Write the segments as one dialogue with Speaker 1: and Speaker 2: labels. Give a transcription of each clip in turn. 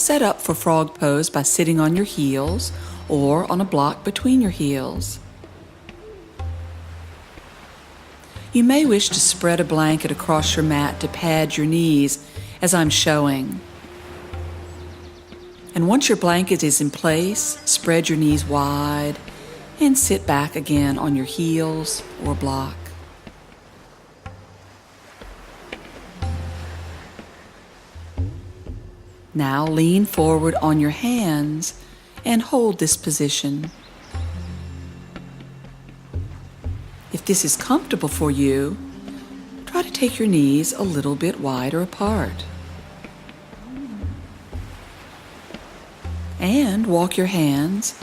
Speaker 1: Set up for frog pose by sitting on your heels or on a block between your heels. You may wish to spread a blanket across your mat to pad your knees, as I'm showing. And once your blanket is in place, spread your knees wide and sit back again on your heels or block. Now lean forward on your hands and hold this position. If this is comfortable for you, try to take your knees a little bit wider apart. And walk your hands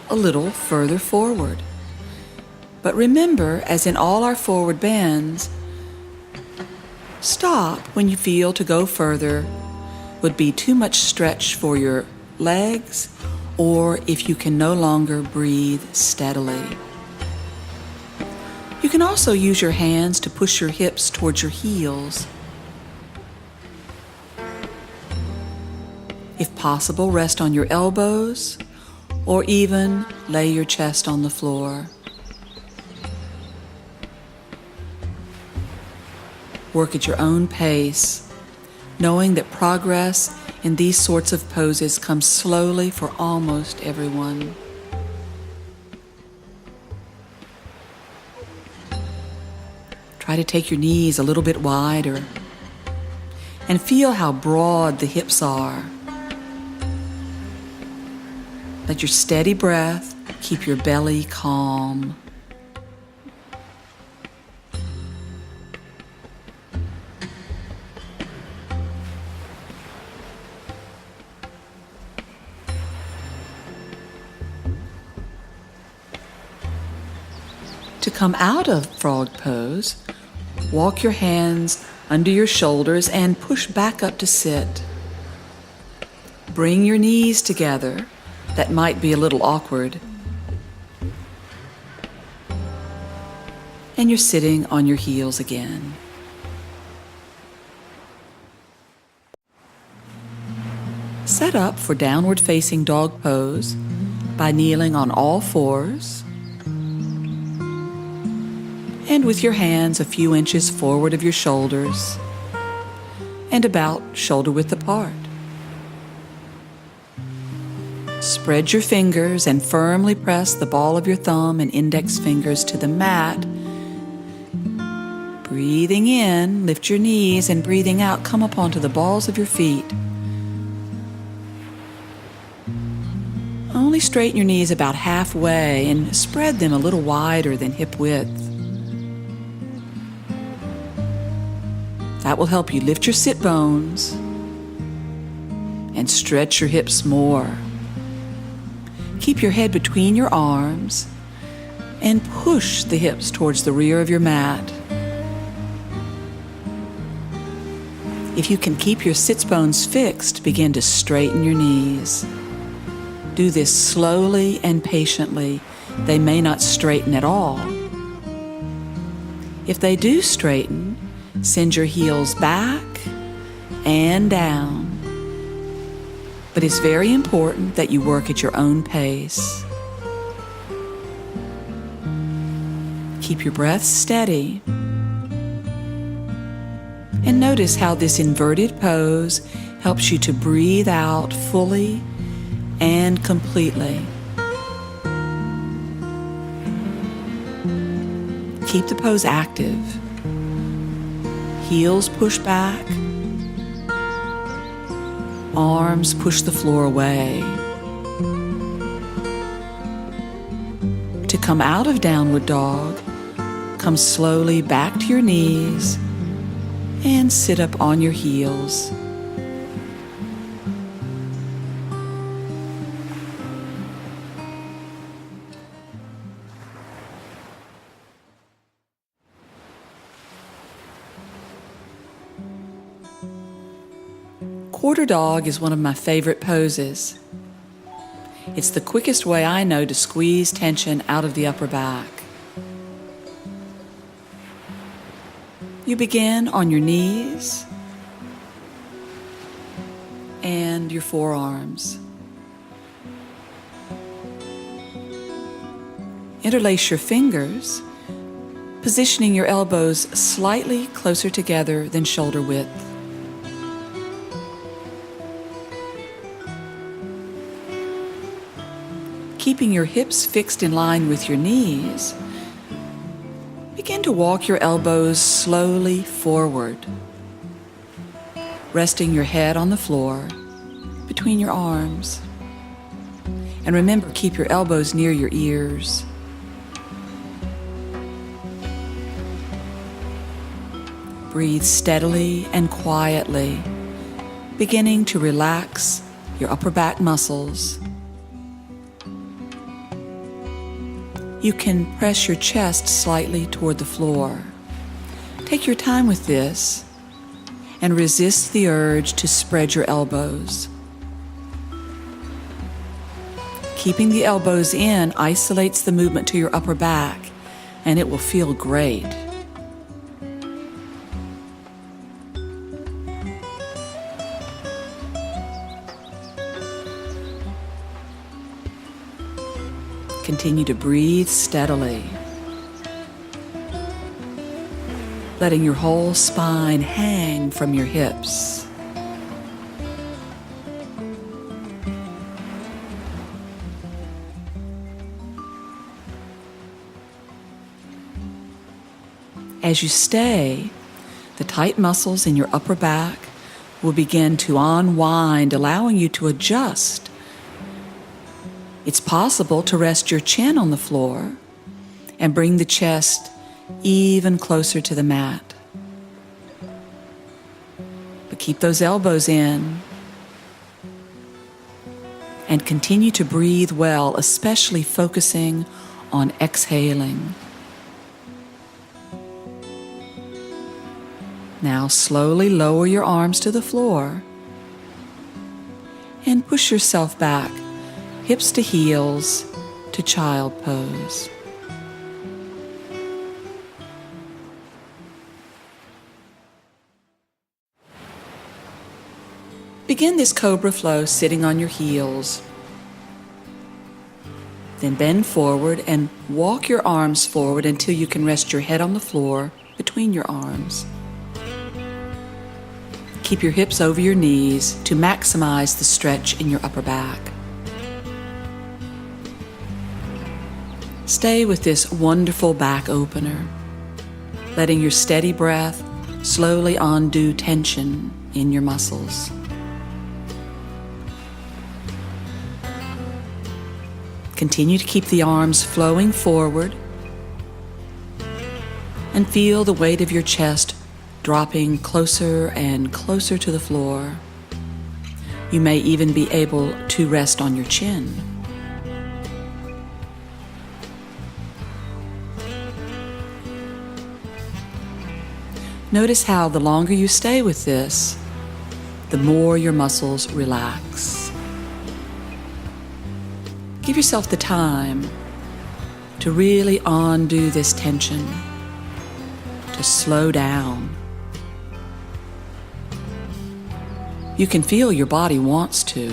Speaker 1: a little further forward. But remember, as in all our forward bends, stop when you feel to go further would be too much stretch for your legs, or if you can no longer breathe steadily. You can also use your hands to push your hips towards your heels. If possible, rest on your elbows, or even lay your chest on the floor. Work at your own pace, knowing that progress in these sorts of poses comes slowly for almost everyone. Try to take your knees a little bit wider and feel how broad the hips are. Let your steady breath keep your belly calm. To come out of frog pose, walk your hands under your shoulders and push back up to sit. Bring your knees together. That might be a little awkward. And you're sitting on your heels again. Set up for downward facing dog pose by kneeling on all fours and with your hands a few inches forward of your shoulders and about shoulder width apart. Spread your fingers and firmly press the ball of your thumb and index fingers to the mat. Breathing in, lift your knees, and breathing out, come up onto the balls of your feet. Only straighten your knees about halfway and spread them a little wider than hip width. That will help you lift your sit bones and stretch your hips more. Keep your head between your arms and push the hips towards the rear of your mat. If you can keep your sits bones fixed, begin to straighten your knees. Do this slowly and patiently. They may not straighten at all. If they do straighten, send your heels back and down. But it's very important that you work at your own pace. Keep your breath steady. And notice how this inverted pose helps you to breathe out fully and completely. Keep the pose active. Heels push back. Arms push the floor away. To come out of downward dog, come slowly back to your knees and sit up on your heels. Quarter dog is one of my favorite poses. It's the quickest way I know to squeeze tension out of the upper back. You begin on your knees and your forearms. Interlace your fingers, positioning your elbows slightly closer together than shoulder width. Keeping your hips fixed in line with your knees, begin to walk your elbows slowly forward, resting your head on the floor between your arms. And remember, keep your elbows near your ears. Breathe steadily and quietly, beginning to relax your upper back muscles. You can press your chest slightly toward the floor. Take your time with this and resist the urge to spread your elbows. Keeping the elbows in isolates the movement to your upper back, and it will feel great. Continue to breathe steadily, letting your whole spine hang from your hips. As you stay, the tight muscles in your upper back will begin to unwind, allowing you to adjust. It's possible to rest your chin on the floor and bring the chest even closer to the mat. But keep those elbows in and continue to breathe well, especially focusing on exhaling. Now slowly lower your arms to the floor and push yourself back, hips to heels, to child pose. Begin this cobra flow sitting on your heels. Then bend forward and walk your arms forward until you can rest your head on the floor between your arms. Keep your hips over your knees to maximize the stretch in your upper back. Stay with this wonderful back opener, letting your steady breath slowly undo tension in your muscles. Continue to keep the arms flowing forward and feel the weight of your chest dropping closer and closer to the floor. You may even be able to rest on your chin. Notice how the longer you stay with this, the more your muscles relax. Give yourself the time to really undo this tension, to slow down. You can feel your body wants to.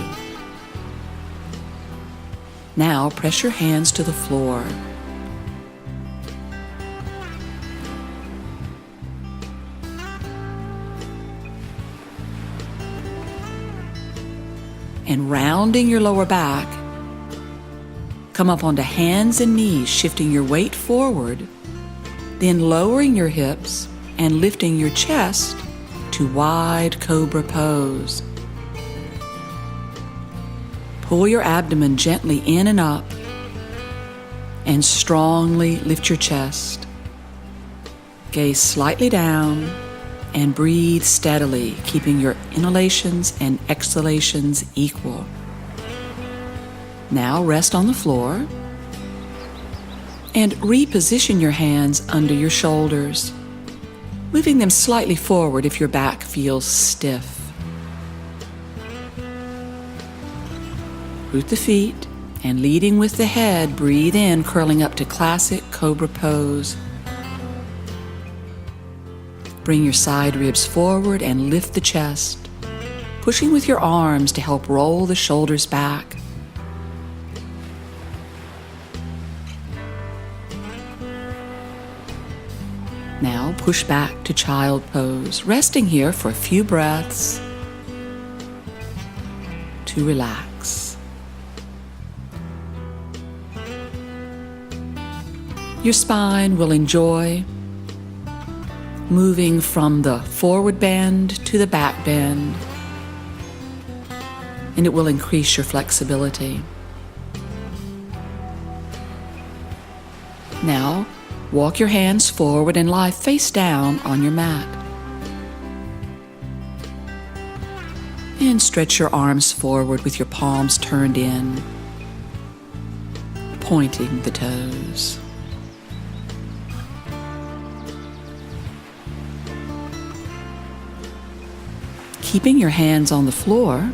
Speaker 1: Now press your hands to the floor. And rounding your lower back, come up onto hands and knees, shifting your weight forward, then lowering your hips and lifting your chest to wide cobra pose. Pull your abdomen gently in and up, and strongly lift your chest. Gaze slightly down and breathe steadily, keeping your inhalations and exhalations equal. Now rest on the floor and reposition your hands under your shoulders, moving them slightly forward if your back feels stiff. Root the feet and leading with the head, breathe in, curling up to classic cobra pose. Bring your side ribs forward and lift the chest. pushing with your arms to help roll the shoulders back. Now push back to child pose, resting here for a few breaths to relax. Your spine will enjoy moving from the forward bend to the back bend, and it will increase your flexibility. Now, walk your hands forward and lie face down on your mat. And stretch your arms forward with your palms turned in, pointing the toes. Keeping your hands on the floor,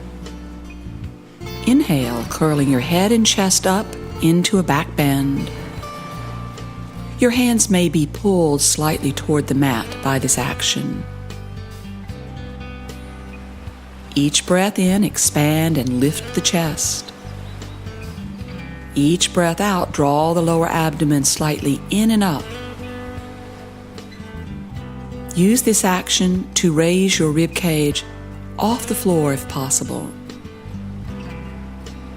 Speaker 1: inhale, curling your head and chest up into a back bend. Your hands may be pulled slightly toward the mat by this action. Each breath in, expand and lift the chest. Each breath out, draw the lower abdomen slightly in and up. Use this action to raise your rib cage off the floor if possible.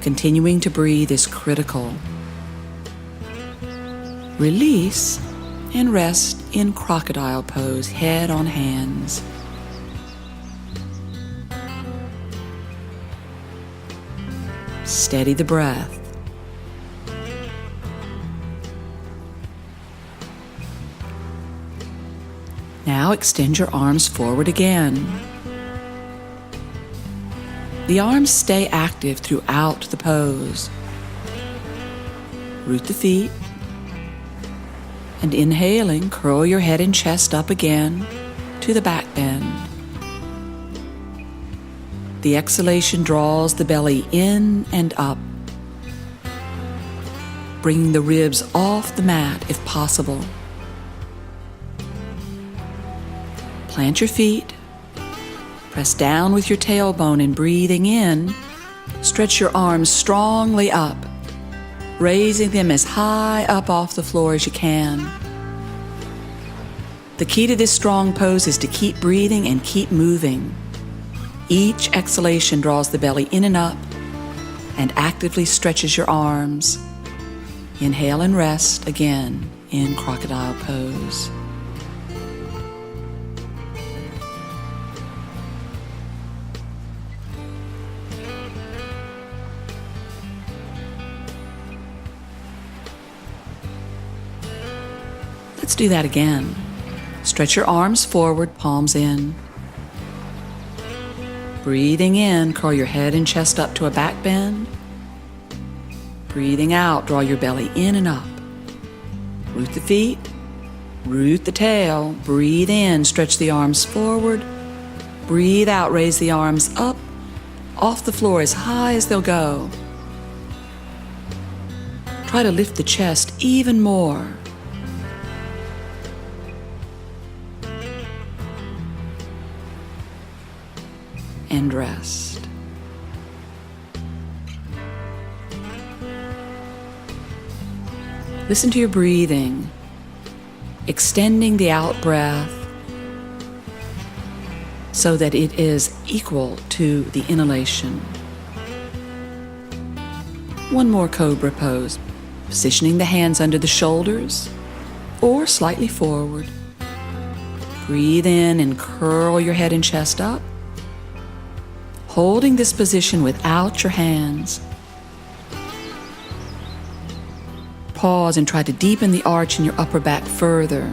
Speaker 1: Continuing to breathe is critical. Release and rest in crocodile pose, head on hands. Steady the breath. Now extend your arms forward again. The arms stay active throughout the pose. Root the feet. And inhaling, curl your head and chest up again to the back bend. The exhalation draws the belly in and up, bringing the ribs off the mat if possible. Plant your feet, press down with your tailbone, and breathing in, stretch your arms strongly up, raising them as high up off the floor as you can. The key to this strong pose is to keep breathing and keep moving. Each exhalation draws the belly in and up and actively stretches your arms. Inhale and rest again in crocodile pose. Let's do that again. Stretch your arms forward, palms in. Breathing in, curl your head and chest up to a back bend. Breathing out, draw your belly in and up. Root the feet, root the tail. Breathe in, stretch the arms forward. Breathe out, raise the arms up, off the floor as high as they'll go. Try to lift the chest even more. And rest. Listen to your breathing, extending the out breath so that it is equal to the inhalation. One more cobra pose, positioning the hands under the shoulders or slightly forward. Breathe in and curl your head and chest up. Holding this position without your hands. Pause and try to deepen the arch in your upper back further.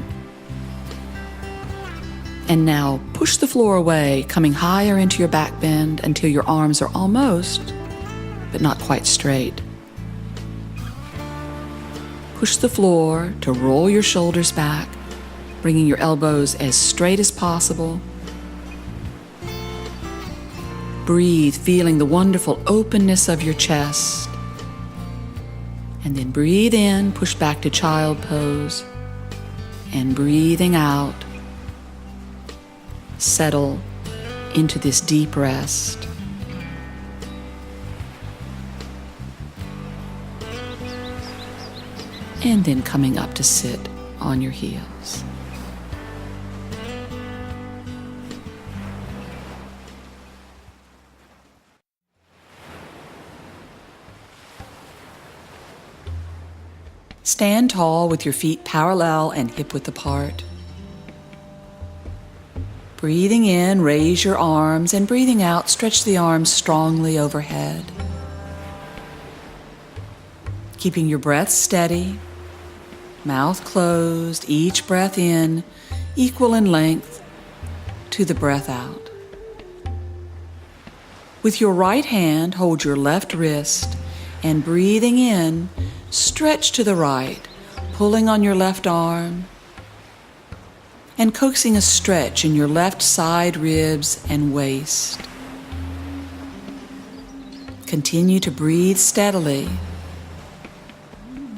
Speaker 1: And now push the floor away, coming higher into your back bend until your arms are almost, but not quite straight. Push the floor to roll your shoulders back, bringing your elbows as straight as possible. Breathe, feeling the wonderful openness of your chest. And then breathe in, push back to child pose. And breathing out, settle into this deep rest. And then coming up to sit on your heels. Stand tall with your feet parallel and hip-width apart. Breathing in, raise your arms, and breathing out, stretch the arms strongly overhead. Keeping your breath steady, mouth closed, each breath in, equal in length to the breath out. With your right hand, hold your left wrist, and breathing in, stretch to the right, pulling on your left arm, and coaxing a stretch in your left side ribs and waist. Continue to breathe steadily,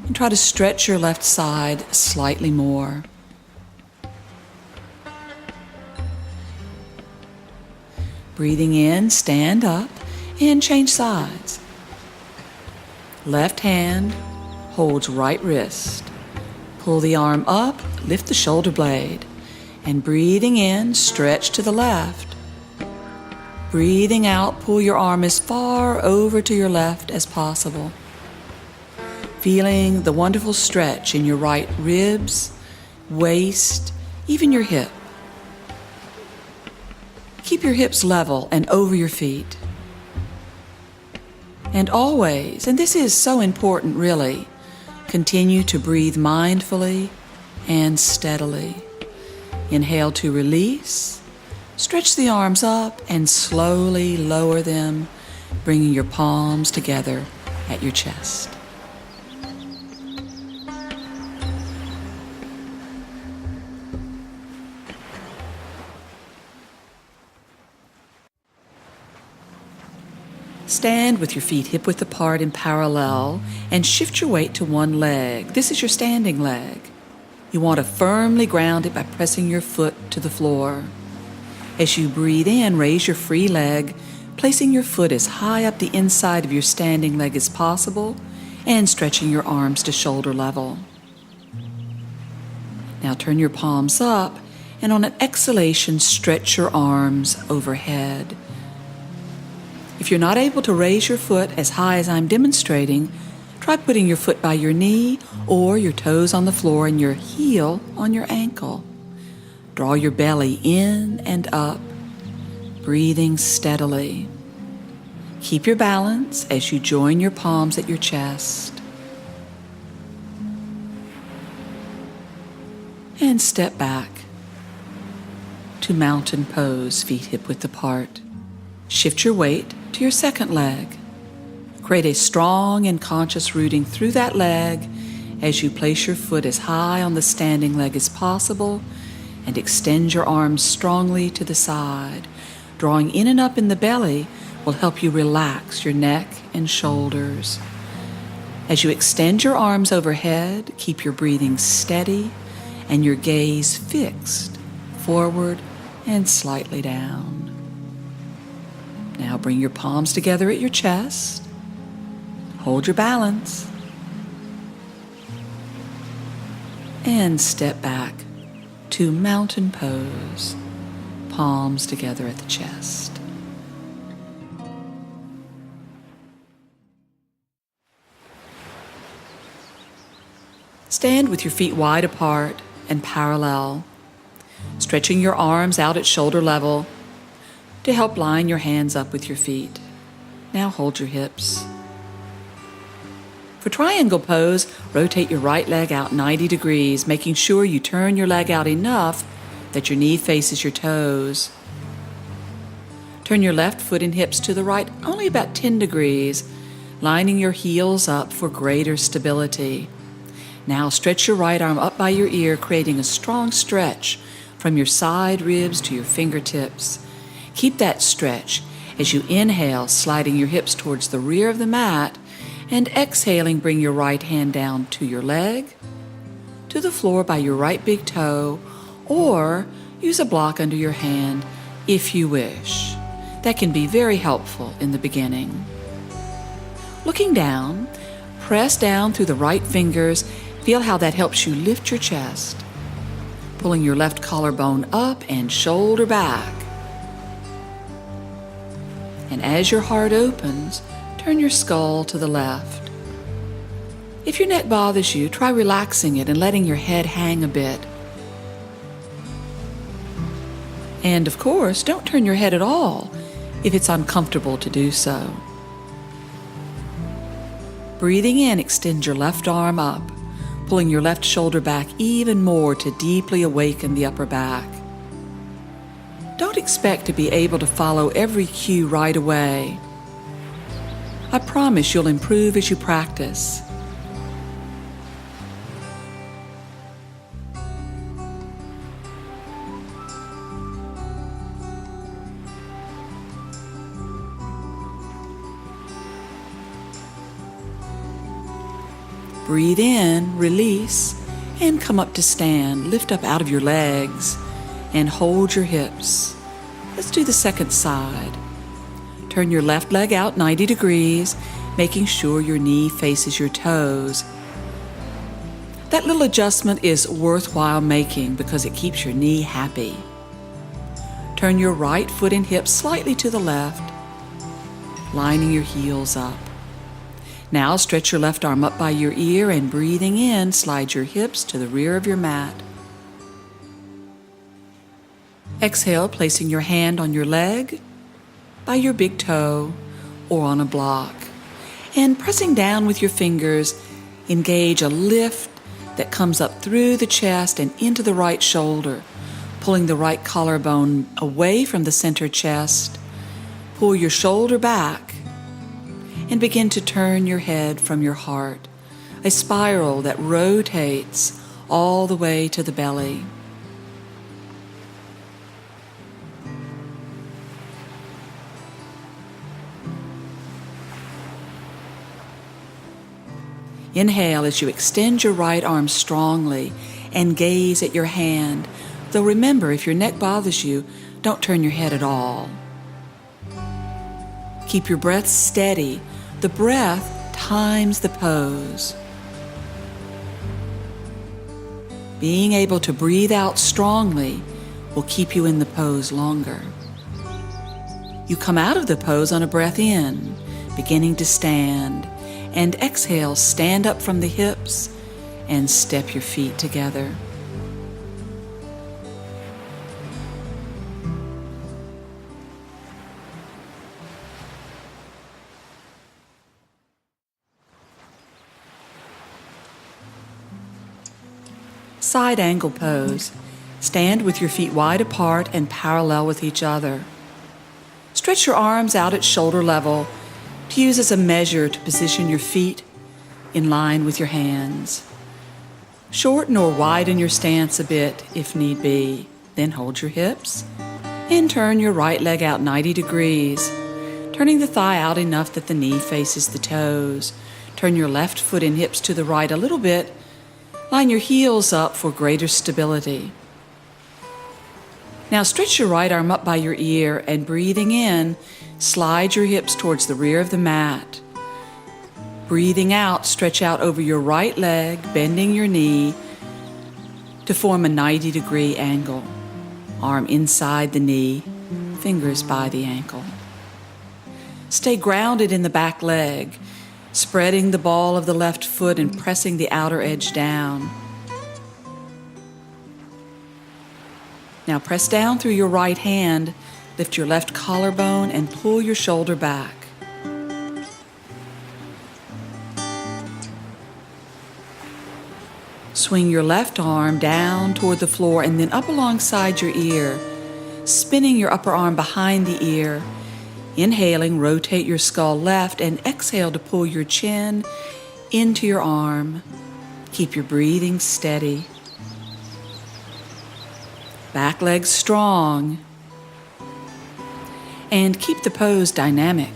Speaker 1: and try to stretch your left side slightly more. Breathing in, stand up and change sides. Left hand holds right wrist. Pull the arm up, lift the shoulder blade, and breathing in, stretch to the left. Breathing out, pull your arm as far over to your left as possible. Feeling the wonderful stretch in your right ribs, waist, even your hip. Keep your hips level and over your feet. And always, and this is so important really, continue to breathe mindfully and steadily. Inhale to release. Stretch the arms up and slowly lower them, bringing your palms together at your chest. Stand with your feet hip-width apart and parallel and shift your weight to one leg. This is your standing leg. You want to firmly ground it by pressing your foot to the floor. As you breathe in, raise your free leg, placing your foot as high up the inside of your standing leg as possible and stretching your arms to shoulder level. Now turn your palms up and on an exhalation, stretch your arms overhead. If you're not able to raise your foot as high as I'm demonstrating, try putting your foot by your knee or your toes on the floor and your heel on your ankle. Draw your belly in and up, breathing steadily. Keep your balance as you join your palms at your chest. And step back to mountain pose, feet hip-width apart. Shift your weight to your second leg. Create a strong and conscious rooting through that leg as you place your foot as high on the standing leg as possible and extend your arms strongly to the side. Drawing in and up in the belly will help you relax your neck and shoulders. As you extend your arms overhead, keep your breathing steady and your gaze fixed forward and slightly down. Now bring your palms together at your chest. Hold your balance. And step back to mountain pose, palms together at the chest. Stand with your feet wide apart and parallel, stretching your arms out at shoulder level to help line your hands up with your feet. Now hold your hips. For triangle pose, rotate your right leg out 90 degrees, making sure you turn your leg out enough that your knee faces your toes. Turn your left foot and hips to the right only about 10 degrees, lining your heels up for greater stability. Now stretch your right arm up by your ear, creating a strong stretch from your side ribs to your fingertips. Keep that stretch as you inhale, sliding your hips towards the rear of the mat, and exhaling, bring your right hand down to your leg, to the floor by your right big toe, or use a block under your hand if you wish. That can be very helpful in the beginning. Looking down, press down through the right fingers. Feel how that helps you lift your chest. Pulling your left collarbone up and shoulder back. And as your heart opens, turn your skull to the left. If your neck bothers you, try relaxing it and letting your head hang a bit. And of course, don't turn your head at all if it's uncomfortable to do so. Breathing in, extend your left arm up, pulling your left shoulder back even more to deeply awaken the upper back. Don't expect to be able to follow every cue right away. I promise you'll improve as you practice. Breathe in, release, and come up to stand. Lift up out of your legs and hold your hips. Let's do the second side. Turn your left leg out 90 degrees, making sure your knee faces your toes. That little adjustment is worthwhile making because it keeps your knee happy. Turn your right foot and hips slightly to the left, lining your heels up. Now stretch your left arm up by your ear and breathing in, slide your hips to the rear of your mat. Exhale, placing your hand on your leg, by your big toe, or on a block. And pressing down with your fingers, engage a lift that comes up through the chest and into the right shoulder, pulling the right collarbone away from the center chest. Pull your shoulder back and begin to turn your head from your heart, a spiral that rotates all the way to the belly. Inhale as you extend your right arm strongly and gaze at your hand. Though remember, if your neck bothers you, don't turn your head at all. Keep your breath steady. The breath times the pose. Being able to breathe out strongly will keep you in the pose longer. You come out of the pose on a breath in, beginning to stand, and exhale, stand up from the hips and step your feet together. Side angle pose. Stand with your feet wide apart and parallel with each other. Stretch your arms out at shoulder level to use as a measure to position your feet in line with your hands. Shorten or widen your stance a bit if need be. Then hold your hips and turn your right leg out 90 degrees, turning the thigh out enough that the knee faces the toes. Turn your left foot and hips to the right a little bit. Line your heels up for greater stability. Now stretch your right arm up by your ear and breathing in, slide your hips towards the rear of the mat. Breathing out, stretch out over your right leg, bending your knee to form a 90-degree angle. Arm inside the knee, fingers by the ankle. Stay grounded in the back leg, spreading the ball of the left foot and pressing the outer edge down. Now press down through your right hand, lift your left collarbone and pull your shoulder back. Swing your left arm down toward the floor and then up alongside your ear, spinning your upper arm behind the ear. Inhaling, rotate your skull left and exhale to pull your chin into your arm. Keep your breathing steady. Back leg strong. And keep the pose dynamic.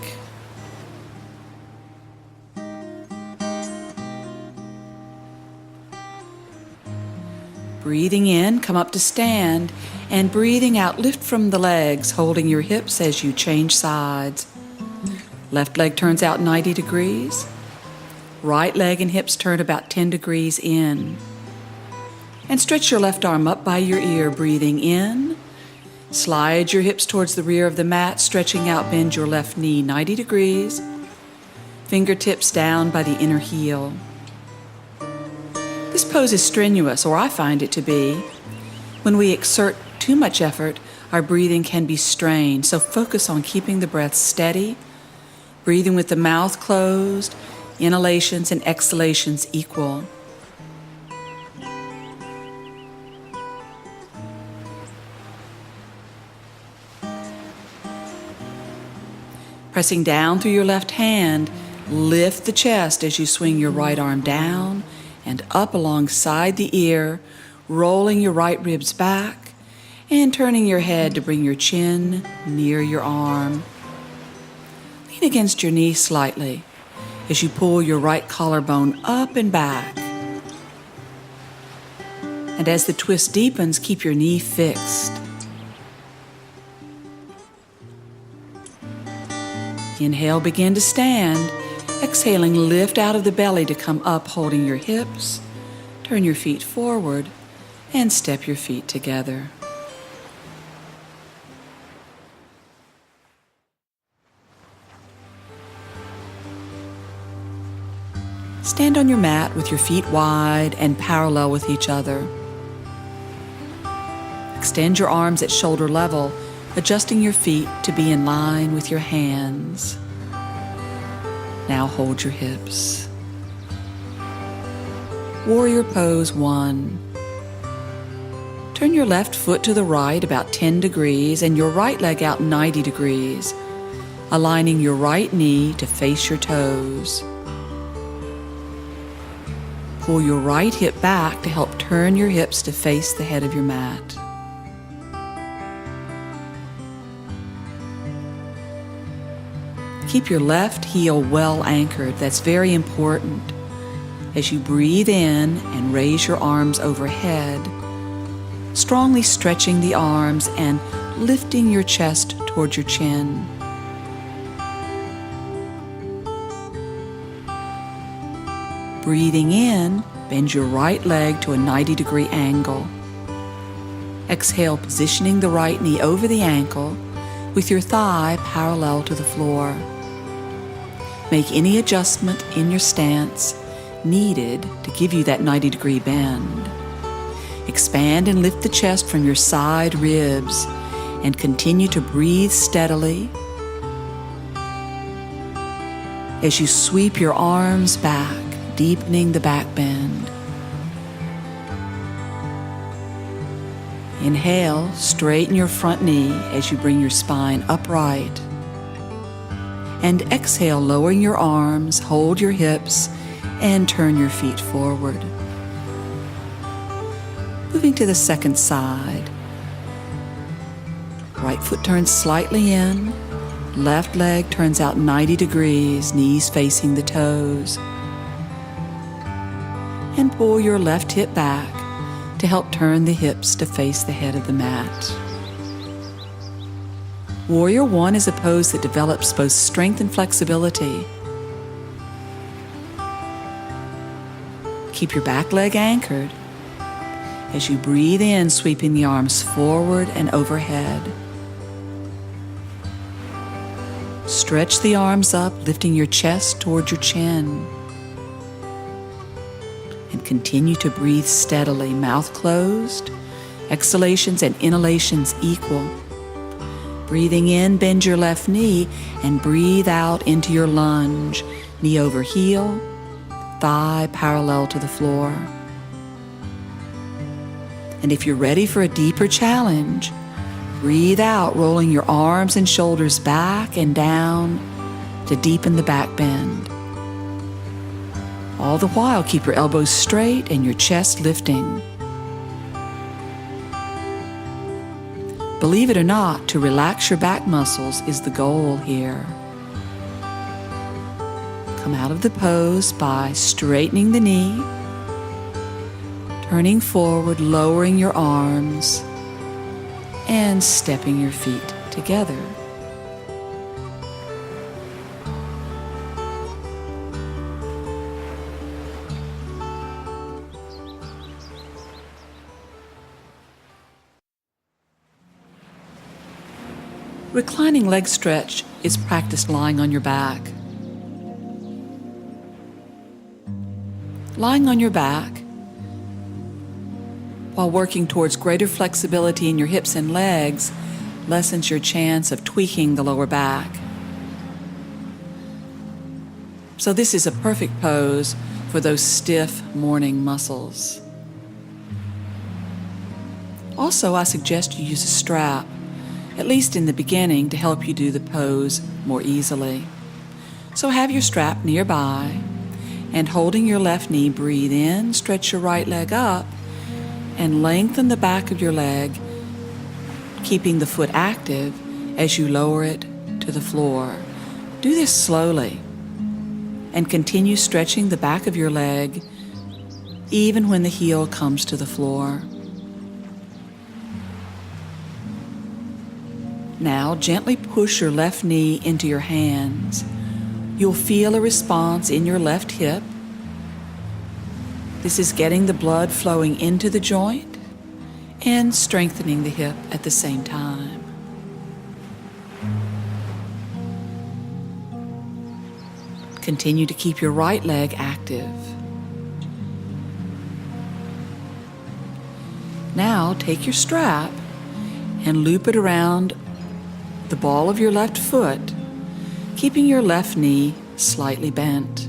Speaker 1: Breathing in, come up to stand And breathing out, lift from the legs, holding your hips as you change sides. Left leg turns out 90 degrees. Right leg and hips turn about 10 degrees in. And stretch your left arm up by your ear, breathing in. Slide your hips towards the rear of the mat, stretching out, bend your left knee 90 degrees. Fingertips down by the inner heel. This pose is strenuous, or I find it to be. When we exert too much effort, our breathing can be strained, so focus on keeping the breath steady, breathing with the mouth closed, inhalations and exhalations equal. Pressing down through your left hand, lift the chest as you swing your right arm down and up alongside the ear, rolling your right ribs back and turning your head to bring your chin near your arm. Lean against your knee slightly as you pull your right collarbone up and back. And as the twist deepens, keep your knee fixed. Inhale, begin to stand. Exhaling, lift out of the belly to come up, holding your hips. Turn your feet forward and step your feet together. Stand on your mat with your feet wide and parallel with each other. Extend your arms at shoulder level, adjusting your feet to be in line with your hands. Now hold your hips. Warrior pose 1. Turn your left foot to the right about 10 degrees and your right leg out 90 degrees, aligning your right knee to face your toes. Pull your right hip back to help turn your hips to face the head of your mat. Keep your left heel well anchored. That's very important. As you breathe in and raise your arms overhead, strongly stretching the arms and lifting your chest towards your chin. Breathing in, bend your right leg to a 90-degree angle. Exhale, positioning the right knee over the ankle with your thigh parallel to the floor. Make any adjustment in your stance needed to give you that 90-degree bend. Expand and lift the chest from your side ribs and continue to breathe steadily as you sweep your arms back, deepening the back bend. Inhale, straighten your front knee as you bring your spine upright. And exhale, lowering your arms, hold your hips, and turn your feet forward. Moving to the second side. Right foot turns slightly in, left leg turns out 90 degrees, knees facing the toes. And pull your left hip back to help turn the hips to face the head of the mat. Warrior 1 is a pose that develops both strength and flexibility. Keep your back leg anchored as you breathe in, sweeping the arms forward and overhead. Stretch the arms up, lifting your chest towards your chin. And continue to breathe steadily, mouth closed, exhalations and inhalations equal. Breathing in, bend your left knee and breathe out into your lunge, knee over heel, thigh parallel to the floor. And if you're ready for a deeper challenge, breathe out, rolling your arms and shoulders back and down to deepen the back bend. All the while, keep your elbows straight and your chest lifting. Believe it or not, to relax your back muscles is the goal here. Come out of the pose by straightening the knee, turning forward, lowering your arms, and stepping your feet together. Reclining leg stretch is practiced lying on your back. Lying on your back while working towards greater flexibility in your hips and legs lessens your chance of tweaking the lower back. So this is a perfect pose for those stiff morning muscles. Also, I suggest you use a strap, at least in the beginning, to help you do the pose more easily. So have your strap nearby, and holding your left knee, breathe in, stretch your right leg up, and lengthen the back of your leg, keeping the foot active as you lower it to the floor. Do this slowly, and continue stretching the back of your leg even when the heel comes to the floor. Now gently push your left knee into your hands. You'll feel a response in your left hip. This is getting the blood flowing into the joint and strengthening the hip at the same time. Continue to keep your right leg active. Now take your strap and loop it around the ball of your left foot, keeping your left knee slightly bent.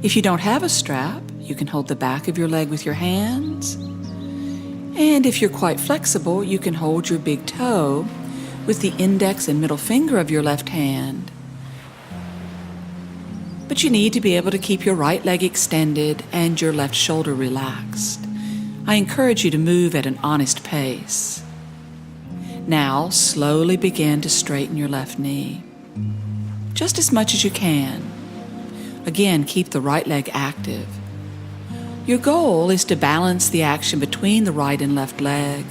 Speaker 1: If you don't have a strap, you can hold the back of your leg with your hands. And if you're quite flexible, you can hold your big toe with the index and middle finger of your left hand. But you need to be able to keep your right leg extended and your left shoulder relaxed. I encourage you to move at an honest pace. Now, slowly begin to straighten your left knee, just as much as you can. Again, keep the right leg active. Your goal is to balance the action between the right and left leg.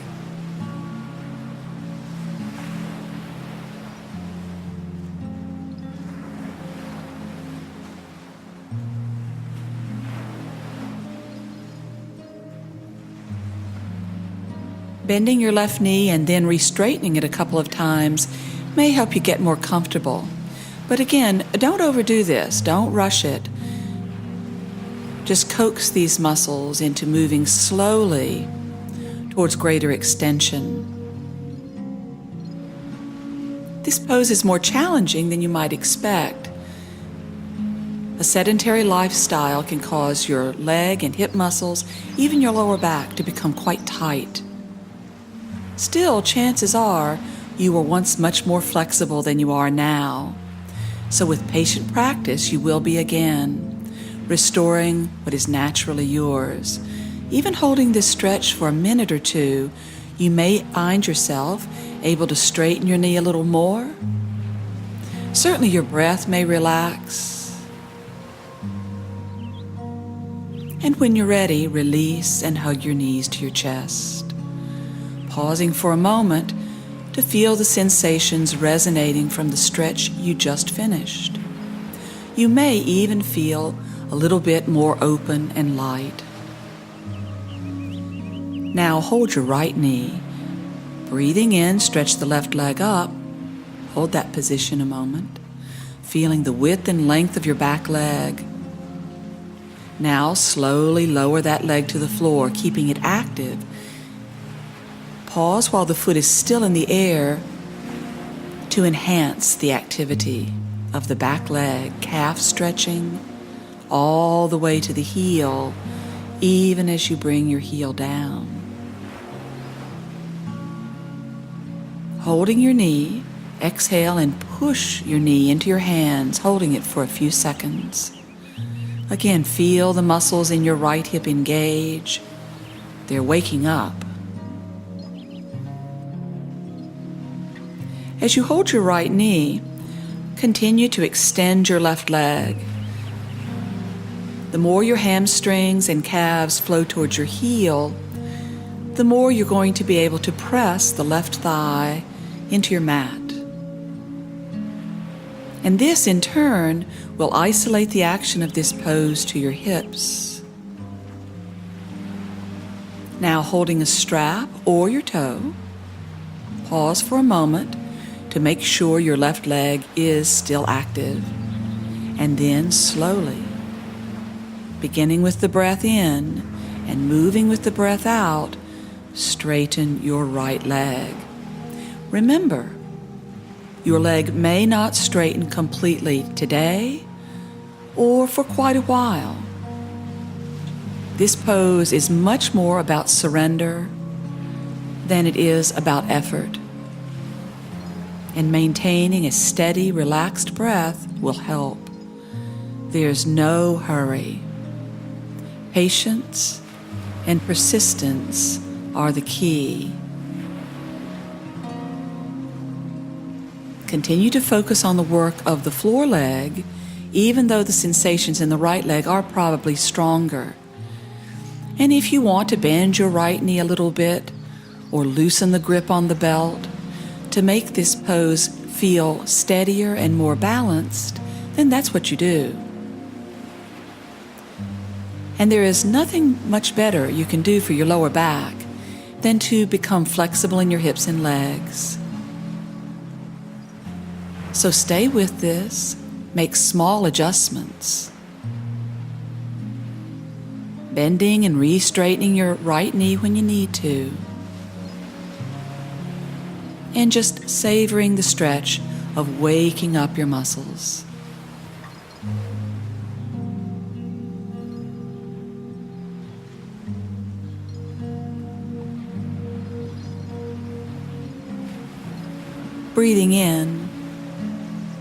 Speaker 1: Bending your left knee and then re-straightening it a couple of times may help you get more comfortable. But again, don't overdo this. Don't rush it. Just coax these muscles into moving slowly towards greater extension. This pose is more challenging than you might expect. A sedentary lifestyle can cause your leg and hip muscles, even your lower back, to become quite tight. Still, chances are you were once much more flexible than you are now. So with patient practice, you will be again, restoring what is naturally yours. Even holding this stretch for a minute or two, you may find yourself able to straighten your knee a little more. Certainly your breath may relax. And when you're ready, release and hug your knees to your chest. Pausing for a moment to feel the sensations resonating from the stretch you just finished. You may even feel a little bit more open and light. Now hold your right knee. Breathing in, stretch the left leg up. Hold that position a moment, feeling the width and length of your back leg. Now slowly lower that leg to the floor, keeping it active. Pause while the foot is still in the air to enhance the activity of the back leg, calf stretching all the way to the heel, even as you bring your heel down. Holding your knee, exhale and push your knee into your hands, holding it for a few seconds. Again, feel the muscles in your right hip engage. They're waking up. As you hold your right knee, continue to extend your left leg. The more your hamstrings and calves flow towards your heel, the more you're going to be able to press the left thigh into your mat. And this, in turn, will isolate the action of this pose to your hips. Now, holding a strap or your toe, pause for a moment to make sure your left leg is still active, and then slowly, beginning with the breath in and moving with the breath out, straighten your right leg. Remember, your leg may not straighten completely today or for quite a while. This pose is much more about surrender than it is about effort. And maintaining a steady, relaxed breath will help. There's no hurry. Patience and persistence are the key. Continue to focus on the work of the floor leg, even though the sensations in the right leg are probably stronger. And if you want to bend your right knee a little bit or loosen the grip on the belt to make this pose feel steadier and more balanced, then that's what you do. And there is nothing much better you can do for your lower back than to become flexible in your hips and legs. So stay with this, make small adjustments. Bending and re-straightening your right knee when you need to. And just savoring the stretch of waking up your muscles. Breathing in,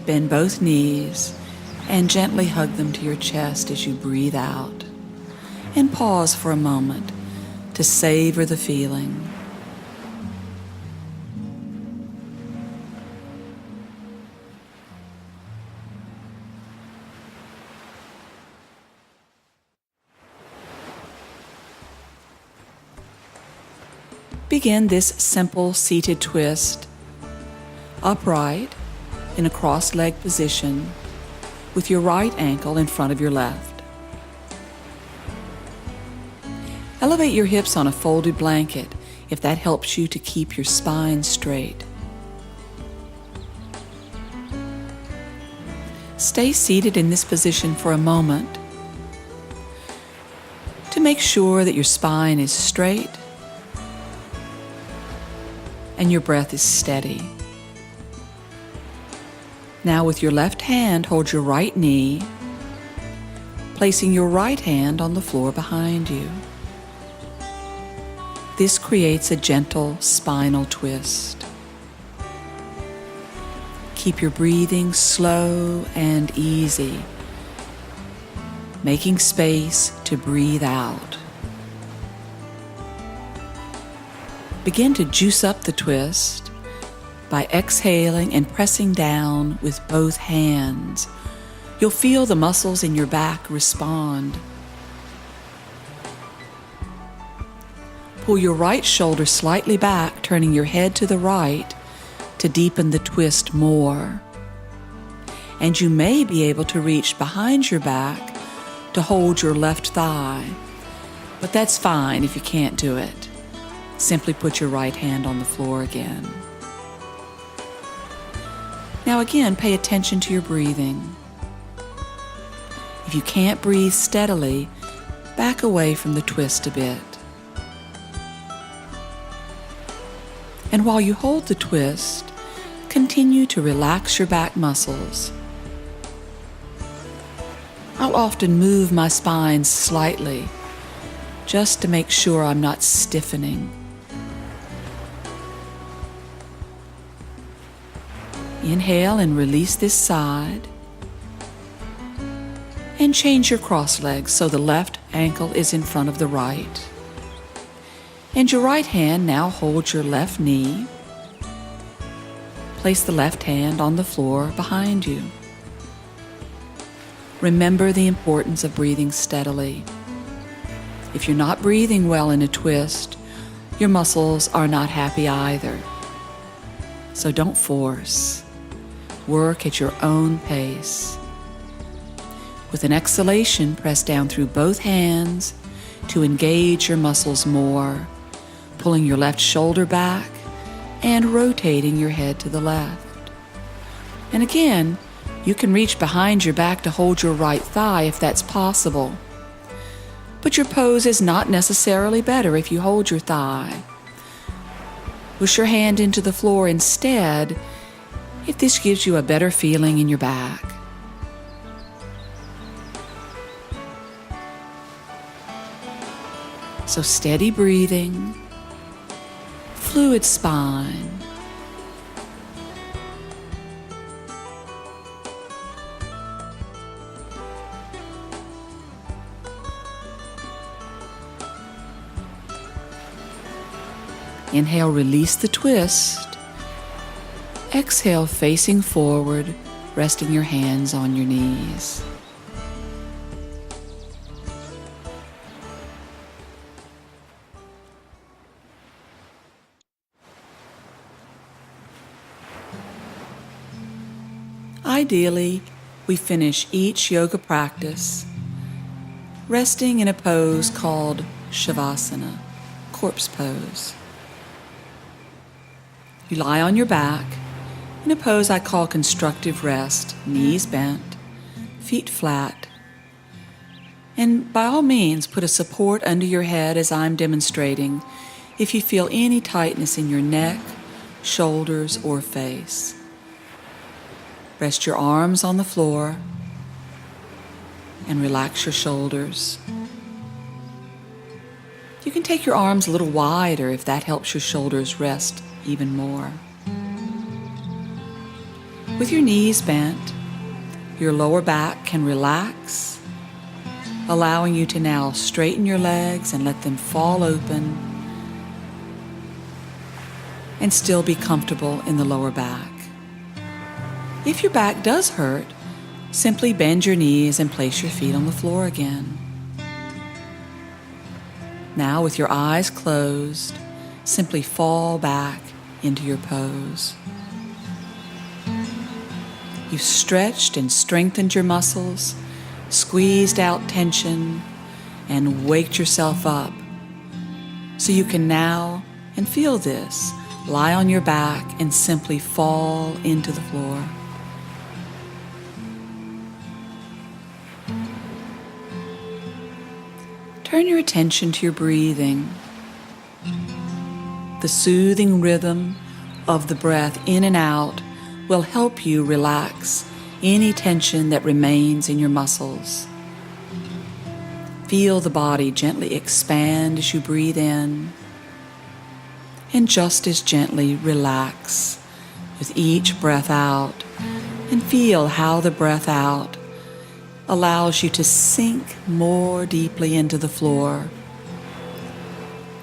Speaker 1: bend both knees and gently hug them to your chest as you breathe out. And pause for a moment to savor the feeling. Begin this simple seated twist, upright in a cross-legged position with your right ankle in front of your left. Elevate your hips on a folded blanket if that helps you to keep your spine straight. Stay seated in this position for a moment to make sure that your spine is straight and your breath is steady. Now with your left hand, hold your right knee, placing your right hand on the floor behind you. This creates a gentle spinal twist. Keep your breathing slow and easy, making space to breathe out. Begin to juice up the twist by exhaling and pressing down with both hands. You'll feel the muscles in your back respond. Pull your right shoulder slightly back, turning your head to the right to deepen the twist more. And you may be able to reach behind your back to hold your left thigh, but that's fine if you can't do it. Simply put your right hand on the floor again. Now again, pay attention to your breathing. If you can't breathe steadily, back away from the twist a bit. And while you hold the twist, continue to relax your back muscles. I'll often move my spine slightly, just to make sure I'm not stiffening. Inhale and release this side. And change your cross legs so the left ankle is in front of the right. And your right hand now holds your left knee. Place the left hand on the floor behind you. Remember the importance of breathing steadily. If you're not breathing well in a twist, Your muscles are not happy either. So don't force. Work at your own pace. With an exhalation, press down through both hands to engage your muscles more, pulling your left shoulder back and rotating your head to the left. And again, you can reach behind your back to hold your right thigh if that's possible. But your pose is not necessarily better if you hold your thigh. Push your hand into the floor instead if this gives you a better feeling in your back. So steady breathing, fluid spine. Inhale, release the twist. Exhale, facing forward, resting your hands on your knees. Ideally, we finish each yoga practice resting in a pose called Shavasana, corpse pose. You lie on your back in a pose I call constructive rest, knees bent, feet flat, and by all means put a support under your head as I'm demonstrating if you feel any tightness in your neck, shoulders, or face. Rest your arms on the floor and relax your shoulders. You can take your arms a little wider if that helps your shoulders rest even more. With your knees bent, your lower back can relax, allowing you to now straighten your legs and let them fall open and still be comfortable in the lower back. If your back does hurt, simply bend your knees and place your feet on the floor again. Now, with your eyes closed, simply fall back into your pose. You've stretched and strengthened your muscles, squeezed out tension, and waked yourself up. So you can now, and feel this, lie on your back and simply fall into the floor. Turn your attention to your breathing. The soothing rhythm of the breath in and out will help you relax any tension that remains in your muscles. Feel the body gently expand as you breathe in, and just as gently relax with each breath out, and feel how the breath out allows you to sink more deeply into the floor.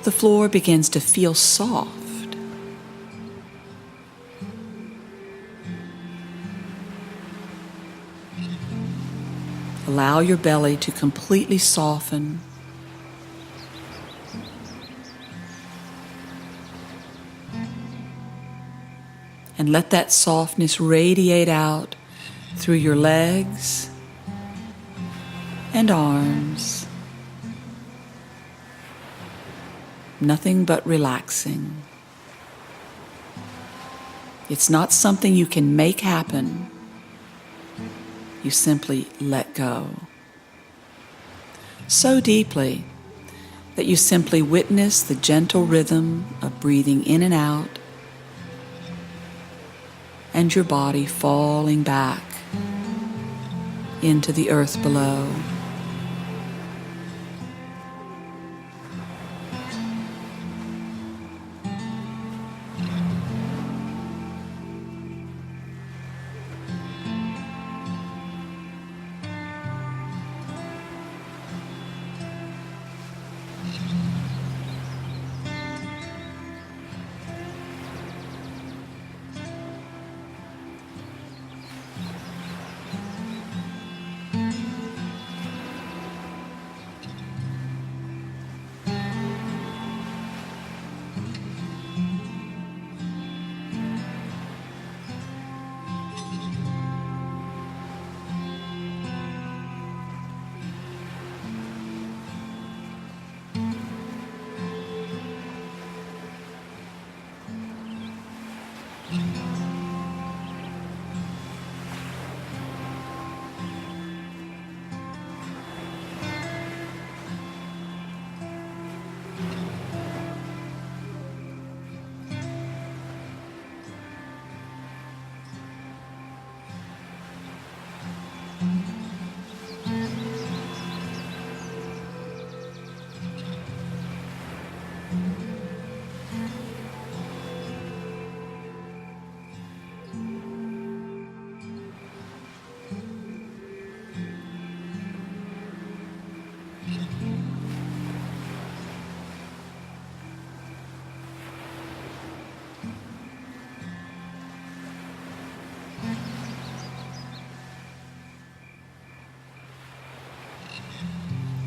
Speaker 1: The floor begins to feel soft. Allow your belly to completely soften. And let that softness radiate out through your legs and arms. Nothing but relaxing. It's not something you can make happen. You simply let go. So deeply that you simply witness the gentle rhythm of breathing in and out, and your body falling back into the earth below.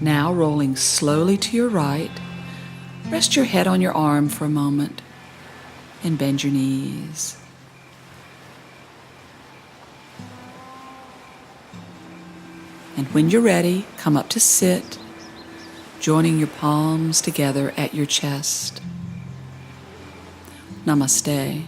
Speaker 1: Now rolling slowly to your right, rest your head on your arm for a moment and bend your knees. And when you're ready, come up to sit, joining your palms together at your chest. Namaste.